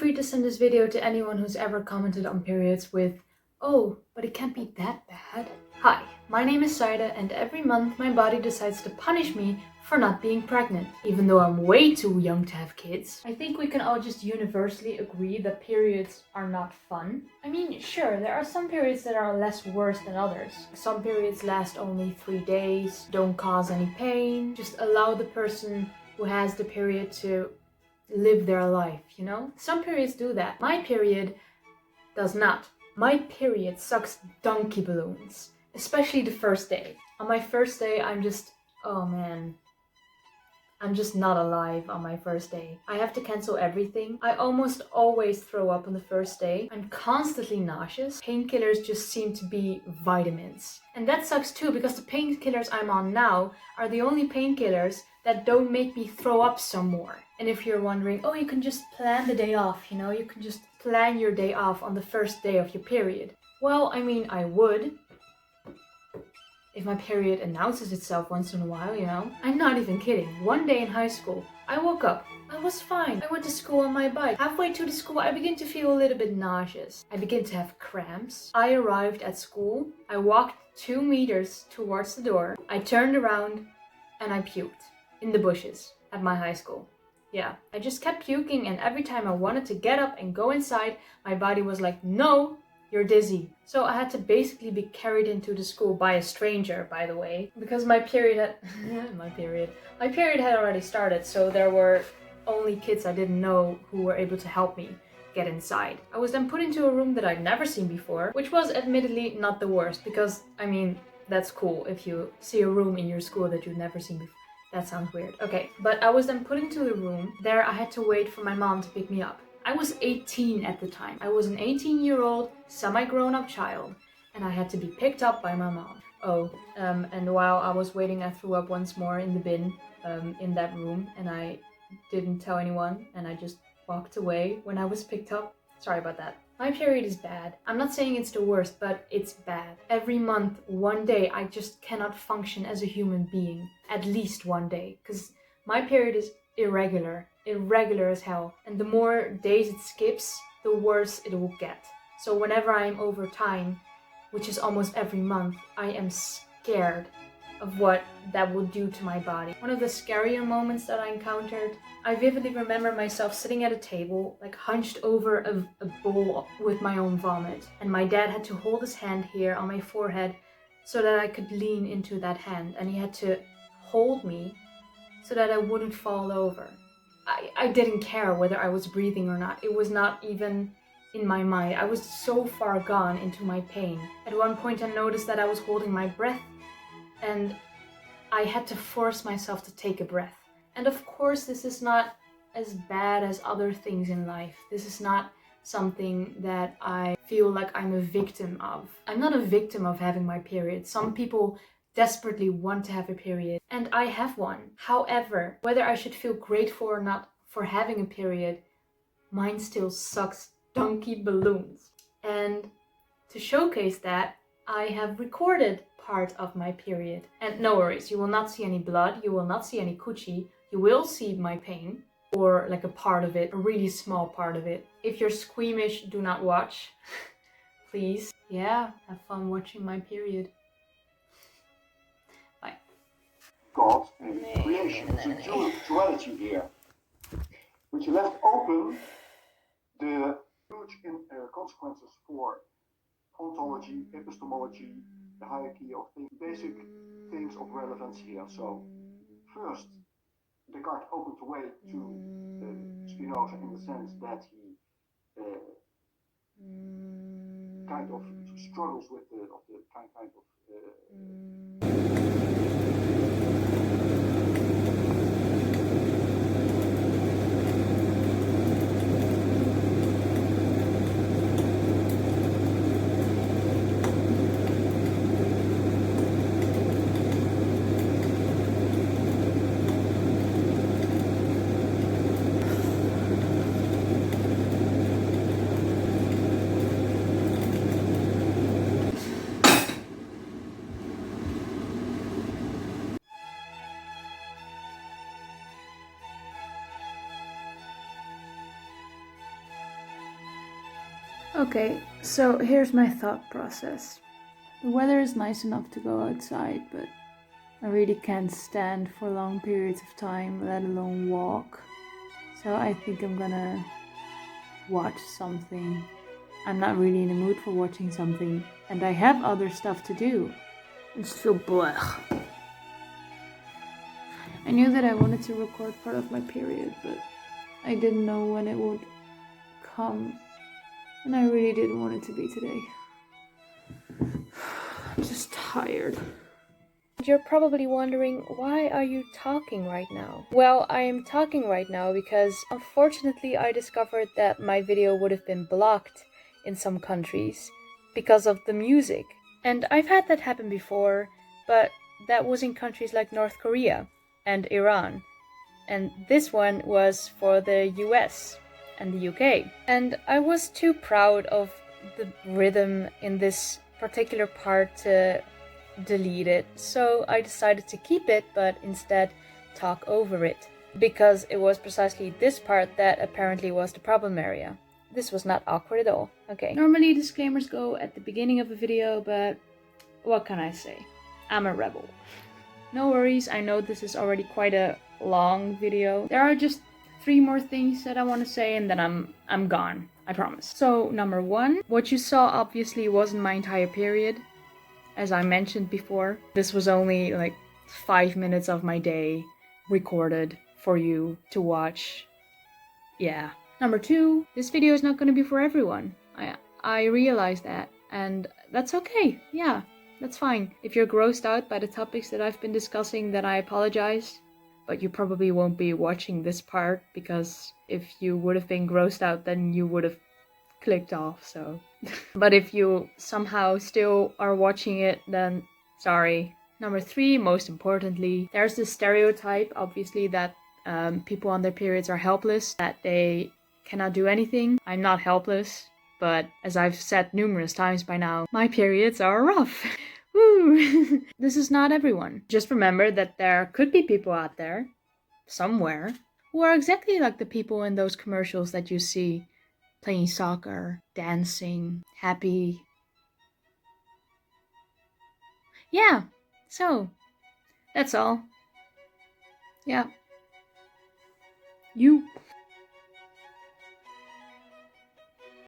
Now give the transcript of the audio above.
free to send this video to anyone who's ever commented on periods with, "Oh, but it can't be that bad." Hi, my name is Saide, and every month my body decides to punish me for not being pregnant, even though I'm way too young to have kids. I think we can all just universally agree that periods are not fun. I mean, sure, there are some periods that are less worse than others. Some periods last only 3 days, don't cause any pain, just allow the person who has the period to live their life, you know? Some periods do that. My period does not. My period sucks donkey balloons, especially the first day. On my first day, oh man, I'm just not alive on my first day. I have to cancel everything. I almost always throw up on the first day. I'm constantly nauseous. Painkillers just seem to be vitamins. And that sucks too, because the painkillers I'm on now are the only painkillers that don't make me throw up some more. And if you're wondering, oh, you can just plan the day off, you know, you can just plan your day off on the first day of your period. Well, I mean, I would. If my period announces itself once in a while, you know. I'm not even kidding. One day in high school, I woke up. I was fine. I went to school on my bike. Halfway to the school, I began to feel a little bit nauseous. I began to have cramps. I arrived at school. I walked 2 meters towards the door. I turned around and I puked in the bushes at my high school. Yeah, I just kept puking, and every time I wanted to get up and go inside, my body was like, no, you're dizzy. So I had to basically be carried into the school by a stranger, by the way, because my period had my period had already started, so there were only kids I didn't know who were able to help me get inside. I was then put into a room that I'd never seen before, which was admittedly not the worst, because I mean, that's cool if you see a room in your school that you've never seen before. That sounds weird. Okay, but I was then put into the room. There I had to wait for my mom to pick me up. I was 18 at the time. I was an 18-year-old, semi-grown-up child, and I had to be picked up by my mom. And while I was waiting, I threw up once more in the bin in that room, and I didn't tell anyone, and I just walked away when I was picked up. Sorry about that. My period is bad. I'm not saying it's the worst, but it's bad. Every month, one day, I just cannot function as a human being. At least one day. Because my period is irregular as hell. And the more days it skips, the worse it will get. So whenever I'm over time, which is almost every month, I am scared of what that will do to my body. One of the scarier moments that I encountered, I vividly remember myself sitting at a table, like hunched over a bowl with my own vomit. And my dad had to hold his hand here on my forehead so that I could lean into that hand. And he had to hold me so that I wouldn't fall over. I didn't care whether I was breathing or not. It was not even in my mind. I was so far gone into my pain. At one point I noticed that I was holding my breath, and I had to force myself to take a breath. And of course, this is not as bad as other things in life. This is not something that I feel like I'm a victim of. I'm not a victim of having my period. Some people desperately want to have a period, and I have one. However, whether I should feel grateful or not for having a period, mine still sucks donkey balloons. And to showcase that, I have recorded part of my period. And no worries, you will not see any blood, you will not see any coochie, you will see my pain, or like a part of it, a really small part of it. If you're squeamish, do not watch, please. Yeah, have fun watching my period. Bye. God and creation, there's a duality here, which left open the huge consequences for ontology, epistemology, the hierarchy of things, basic things of relevance here. So, first, Descartes opened the way to Spinoza in the sense that he kind of struggles with the kind of Okay, so here's my thought process. The weather is nice enough to go outside, but I really can't stand for long periods of time, let alone walk. So I think I'm gonna watch something. I'm not really in the mood for watching something, and I have other stuff to do. It's so blech. I knew that I wanted to record part of my period, but I didn't know when it would come, and I really didn't want it to be today. I'm just tired. You're probably wondering, why are you talking right now? Well, I am talking right now because unfortunately I discovered that my video would have been blocked in some countries because of the music. And I've had that happen before, but that was in countries like North Korea and Iran. And this one was for the US and the UK. And I was too proud of the rhythm in this particular part to delete it, so I decided to keep it but instead talk over it, because it was precisely this part that apparently was the problem area. This was not awkward at all. Okay, normally disclaimers go at the beginning of a video, but what can I say? I'm a rebel. No worries, I know this is already quite a long video. There are just 3 more things that I want to say and then I'm gone, I promise. So number 1, what you saw obviously wasn't my entire period. As I mentioned before, this was only like 5 minutes of my day recorded for you to watch. Yeah. Number 2, this video is not going to be for everyone. I realize that, and that's okay. Yeah, that's fine. If you're grossed out by the topics that I've been discussing, then I apologize. But you probably won't be watching this part, because if you would have been grossed out, then you would have clicked off, so. But if you somehow still are watching it, then sorry. Number 3, most importantly, there's this stereotype, obviously, that people on their periods are helpless, that they cannot do anything. I'm not helpless, but as I've said numerous times by now, my periods are rough. Woo! This is not everyone. Just remember that there could be people out there, somewhere, who are exactly like the people in those commercials that you see, playing soccer, dancing, happy. Yeah, so that's all. Yeah. You.